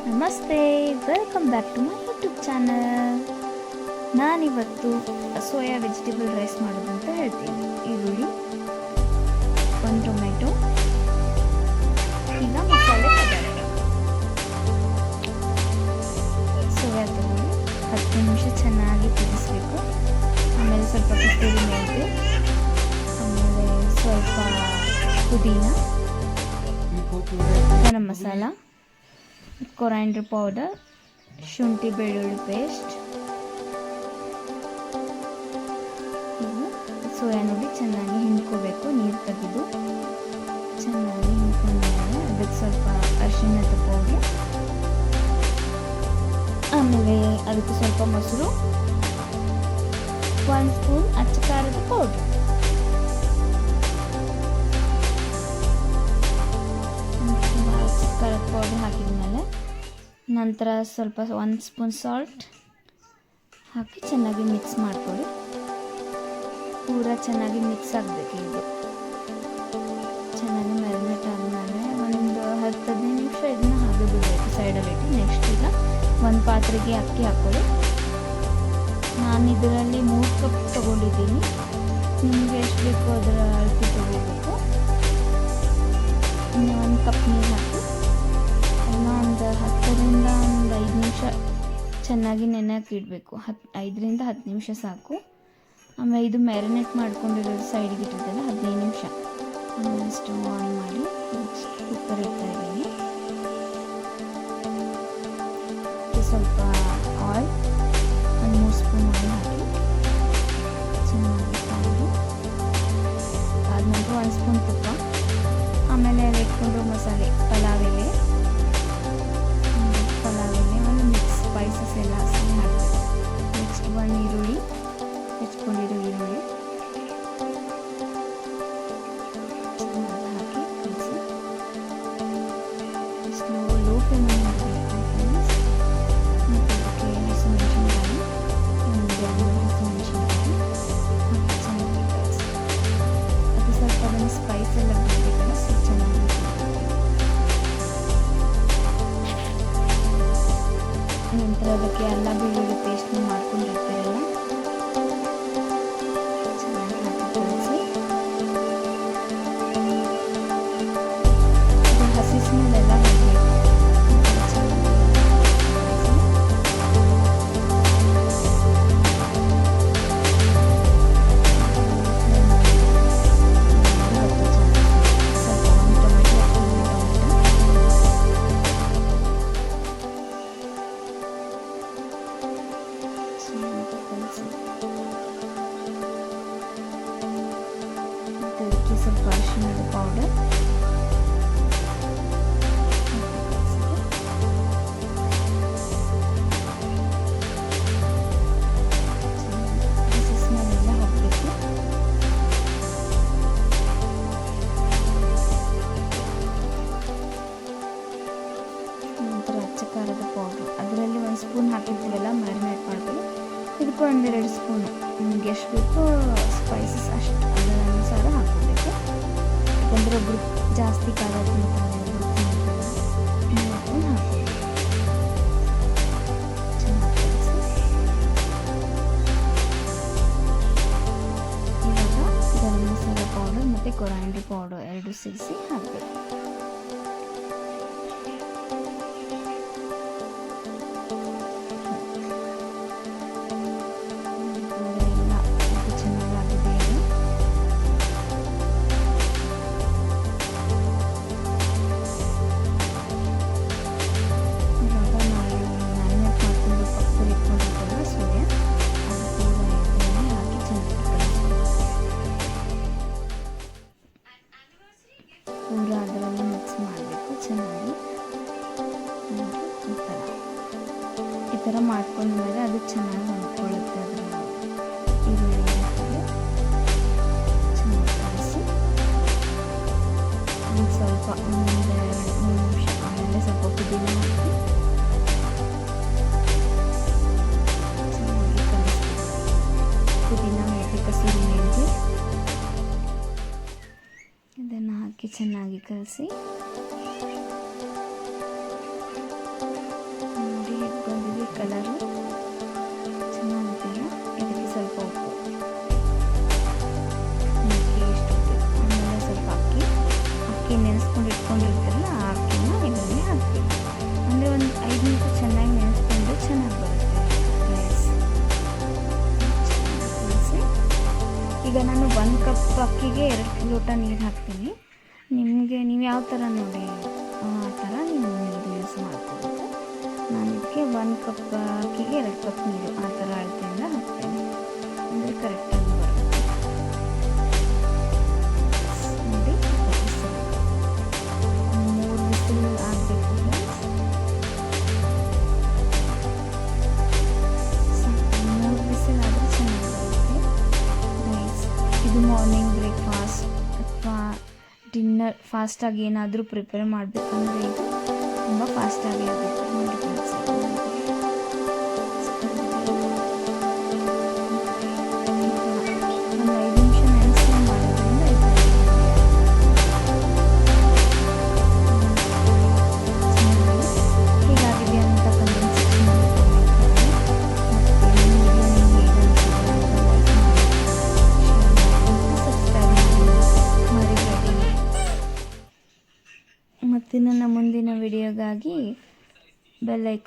ನಮಸ್ತೆ, welcome back to my YouTube channel. ನಾನಿವತ್ತು soya vegetable rice ಮಾಡೋದು ಅಂತ ಹೇಳ್ತೀನಿ. ಈರುಳ್ಳಿ, ಒಂದು ಟೊಮೆಟೊ, ಈಗ ಮಸಾಲೆ ಪದಾರ್ಥ. ಸೋಯಾ ತಗೊಳ್ಳಿ, 10 ನಿಮಿಷ ಚೆನ್ನಾಗಿ ಕುದಿಸ್ಬೇಕು. ಆಮೇಲೆ ಸ್ವಲ್ಪ ಕಸ್ತೂರಿ ಮೆಂತೆ, ಆಮೇಲೆ ಸ್ವಲ್ಪ ಪುದೀನ, ಗರಂ ಮಸಾಲ, ಕೊರಿಯಾಂಡರ್ ಪೌಡರ್, ಶುಂಠಿ ಬೆಳ್ಳುಳ್ಳಿ ಪೇಸ್ಟ್. ಸೋಯಾ ನೋಡಿ ಚೆನ್ನಾಗಿ ಹಿಂಡ್ಕೋಬೇಕು, ನೀರು ತೆಗೆದು ಚೆನ್ನಾಗಿ ಹಿಂಡ್ಕೊಂಡ್ಮೇಲೆ ಅದಕ್ಕೆ ಸ್ವಲ್ಪ ಅರಿಶಿಣದ ಪೌಡ್ರು, ಆಮೇಲೆ ಅದಕ್ಕೆ ಸ್ವಲ್ಪ ಮೊಸರು, 1 ಸ್ಪೂನ್ ಅಚ್ಚ ಖಾರದ ಪೌಡ್ರು. ಖಾರದ ಪೌಡರ್ ಹಾಕಿದ್ಮೇಲೆ ನಂತರ ಸ್ವಲ್ಪ 1 ಸ್ಪೂನ್ ಸಾಲ್ಟ್ ಹಾಕಿ ಚೆನ್ನಾಗಿ ಮಿಕ್ಸ್ ಮಾಡ್ಕೊಳ್ಳಿ. ಪೂರ ಚೆನ್ನಾಗಿ ಮಿಕ್ಸ್ ಆಗಬೇಕು. ಇದು ಚೆನ್ನಾಗಿ ಮ್ಯಾರಿನೇಟ್ ಆದಮೇಲೆ ಒಂದು 10-15 ನಿಮಿಷ ಇದನ್ನು ಹಾಗೆ ಬಿಡಬೇಕು ಸೈಡಲ್ಲಿ ಇಟ್ಟು. ನೆಕ್ಸ್ಟ್ ಈಗ ಒಂದು ಪಾತ್ರೆಗೆ ಅಕ್ಕಿ ಹಾಕ್ಕೊಳ್ಳಿ. ನಾನು ಇದರಲ್ಲಿ 3 ಕಪ್ ತೊಗೊಂಡಿದ್ದೀನಿ. ನಿಮಗೆ ಎಷ್ಟು ಬೇಕು ಅದರ ಅಳತೆ ತೊಗೋಬೇಕು. ಇನ್ನು 1 ಕಪ್ ನೀರು ಹಾಕಿ ಒಂದು 10ರಿಂದ 5 ನಿಮಿಷ ಚೆನ್ನಾಗಿ ನೆನೆಯಕ್ಕೆ ಇಡಬೇಕು. 5ರಿಂದ 10 ನಿಮಿಷ ಸಾಕು. ಆಮೇಲೆ ಇದು ಮ್ಯಾರಿನೇಟ್ ಮಾಡ್ಕೊಂಡಿರೋದು ಸೈಡಿಗೆ ಇಟ್ಟಿದ್ದಲ್ಲ 15 ನಿಮಿಷ. ಆಮೇಲೆ ಸ್ಟವ್ ಆನ್ ಮಾಡಿ ಕುಕ್ಕರ್ ಇಡ್ತಾ ಇದ್ದೀನಿ. ಸ್ವಲ್ಪ ಆಯಿಲ್, 1-3 ಸ್ಪೂನ್ ಆಯಿಲ್ ಹಾಕಿ ಚೆನ್ನಾಗಿ ಕಾಯ್ದು ಆದ ನಂತರ 1 ಸ್ಪೂನ್ ತುಪ್ಪ, ಆಮೇಲೆ ಇಟ್ಕೊಂಡು ಮಸಾಲೆ ಪಲಾವ್ ಎಲೆ, ಒಂದು ಮಿಕ್ಸ್ ಸ್ಪೈಸಸ್ ಎಲ್ಲ ಹಾಕಬೇಕು. ನೆಕ್ಸ್ಟ್ 1 ಈರುಳ್ಳಿ, ಹೆಚ್ಕೊಂಡಿರೋ ಈರುಳ್ಳಿ ಚೆನ್ನಾಗಿ ಹಾಕಿ ಕಲಸಿ ಲೋ ಫ್ಲೇಮಲ್ಲಿ ಮಾಡಬೇಕು ಫ್ರೆಂಡ್ಸ್. ಮತ್ತು ಅದಕ್ಕೆ ಹಸಿಮೆಣಸಿನಕಾಯಿ, 2 ಹಸಿಮೆಣಸಿನಕಾಯಿ ಹಾಕಿ ಚೆನ್ನಾಗಿ ಕಲಸಿ. ಅದು ಸ್ವಲ್ಪ ಅದನ್ನು ಸ್ಪೈಸ್ ಎಲ್ಲ ಬರಬೇಕಲ್ಲ, ಸ್ವಲ್ಪ ಚೆನ್ನಾಗಿ ನಂತರ ಅದಕ್ಕೆ ಎಲ್ಲ ಬೆಳ್ಳುಳ್ಳಿ ಪೇಸ್ಟ್ನ ಮಾಡ್ಕೊಂಡಿರ್ತಾರಲ್ಲ ಚೆನ್ನಾಗಿ ಹಾಕಿ ಕಲಸಿ. ಅದು ಹಸಿ ಸ್ಮೆಲ್ ಹೋಗಬೇಕು. ಸ್ವಲ್ಪ ಅರಿಶಿಣದ ಪೌಡರ್, ಸ್ಮೆಲ್ ಹೋಗಬೇಕು. ನಂತರ ಅಚ್ಚ ಖಾರದ ಪೌಡ್ರು, ಅದರಲ್ಲಿ 1 ಸ್ಪೂನ್ ಹಾಕಿರ್ತೀವಲ್ಲ ಮ್ಯಾರಿನೇಟ್ ಮಾಡ್ತೀವಿ. ಇದಕ್ಕೂ 1-2 ಸ್ಪೂನು ನಿಮ್ಗೆ ಎಷ್ಟು ಬೇಕೋ ಸ್ಪೈಸಸ್ ಅಷ್ಟು ಅದರ ಅನುಸಾರ ಹಾಕೋಬೇಕು. ಯಾಕಂದರೆ ಒಬ್ರು ಜಾಸ್ತಿ ಖಾರ ತಿಂತಾರೆ, ಒಬ್ರು ತಿಂತಾರೆ, ನೋಡ್ಕೊಂಡು ಹಾಕೋಬೇಕು. ಚೆನ್ನಾಗಿ ಕಲಿಸಿ. ಇವಾಗ ಗರಂ ಮಸಾಲ ಪೌಡರ್ ಮತ್ತು ಕೊರಿಯಾಂಡರ್ ಪೌಡರ್ 2 ಸೇರಿಸಿ ಹಾಕಬೇಕು. ಪೂರ ಅದರಲ್ಲಿ ಮಿಕ್ಸ್ ಮಾಡಬೇಕು ಚೆನ್ನಾಗಿ. ಈ ಥರ ಮಾಡ್ಕೊಂಡ್ಮೇಲೆ ಅದು ಚೆನ್ನಾಗಿ ಹೊಂದ್ಕೊಳ್ಳುತ್ತೆ. ಅದರ ಈರುಳ್ಳಿ ಜೊತೆಗೆ ಚೆನ್ನಾಗಿ ಕಲಿಸಿ ಒಂದು ಸ್ವಲ್ಪ 1-2-3 ನಿಮಿಷ. ಆಮೇಲೆ ಸ್ವಲ್ಪ ಪುದೀನ ಹಾಕಿ ಚೆನ್ನಾಗಿ ಕಲಿಸ್ಬೇಕು. ಪುದೀನ ಮೆಂತೆ, ಕಸೂರಿ ಮೆಂತೆ ಇದನ್ನು ಹಾಕಿ ಚೆನ್ನಾಗಿ ಕಲಸಿ ಕಲರು ಚೆನ್ನಾಗಿದೆಯಲ್ಲ. ಇದಕ್ಕೆ ಸ್ವಲ್ಪ ಉಪ್ಪು, ಆಮೇಲೆ ಸ್ವಲ್ಪ ಅಕ್ಕಿ ನೆನೆಸ್ಕೊಂಡು ಇಟ್ಕೊಂಡಿರ್ತೀರಲ್ಲ ಆ ಅಕ್ಕಿನ ಇದರಲ್ಲಿ ಹಾಕಬೇಕು. ಅಂದರೆ ಒಂದು 5 ನಿಮಿಷ ಚೆನ್ನಾಗಿ ನೆನೆಸ್ಕೊಂಡ್ರೆ ಚೆನ್ನಾಗಿ ಬರುತ್ತೆ ರೈಸ್. ಈಗ ನಾನು 1 ಕಪ್ ಅಕ್ಕಿಗೆ 2 ಲೋಟ ನೀರು ಹಾಕ್ತೀನಿ. ನೀವು ಯಾವ ಥರ ನೋಡಿ ಆ ಥರ ನೀವು ನೀರು ಯೂಸ್ ಮಾಡ್ಕೋಬೇಕು. ನಾನು ಇದಕ್ಕೆ 1 ಕಪ್ ಅಕ್ಕಿಗೆ 2 ಕಪ್ ನೀರು ಆ ಥರ ಅಳತೆಯಿಂದ ಹಾಕ್ತೇನೆ, ಅಂದರೆ ಕರೆಕ್ಟಾಗಿ ಬರುತ್ತೆ. ನೋಡಿ 3 ವಿಸಿಲ್ ಆಗಬೇಕು ಫ್ರೆಂಡ್ಸ್. 3 ವಿಸಿಲ್ ಆದರೆ ಚೆನ್ನಾಗಿ ಬರುತ್ತೆ ರೈಸ್. ಇದು ಮಾರ್ನಿಂಗ್ ಬ್ರೇಕ್ಫಾಸ್ಟ್ ಅಥವಾ ಡಿನ್ನರ್ ಫಾಸ್ಟಾಗಿ ಏನಾದರೂ ಪ್ರಿಪೇರ್ ಮಾಡಬೇಕಂದ್ರೆ ಇದು ತುಂಬ ಫಾಸ್ಟಾಗಿ ಆಗುತ್ತೆ ನೋಡಿ ಫ್ರೆಂಡ್ಸ್. ಒಂದು 5 ನಿಮಿಷ ನೆನೆಸಿ ಮಾಡೋದ್ರಿಂದ ಹೀಗಾಗಿದೆ ಅಂತ ಕಮೆಂಟ್ ಸೆಕ್ಷನಲ್ಲಿ ಕಮೆಂಟ್ ಮಾಡಿ. ಮತ್ತು ಈ ವಿಡಿಯೋ ನಿಮಗೆ ಹೇಗೆ ಅನಿಸಿದೆ ಅಂತ ಲೈಕ್ ಮಾಡಿ, ಶೇರ್ ಮಾಡಿ, ಸಬ್ಸ್ಕ್ರೈಬ್ ಮರಿಬೇಡಿ. ಮತ್ತು ನನ್ನ ಮುಂದಿನ ವಿಡಿಯೋಗಾಗಿ ಬೆಲ್ ಐಕಾನ್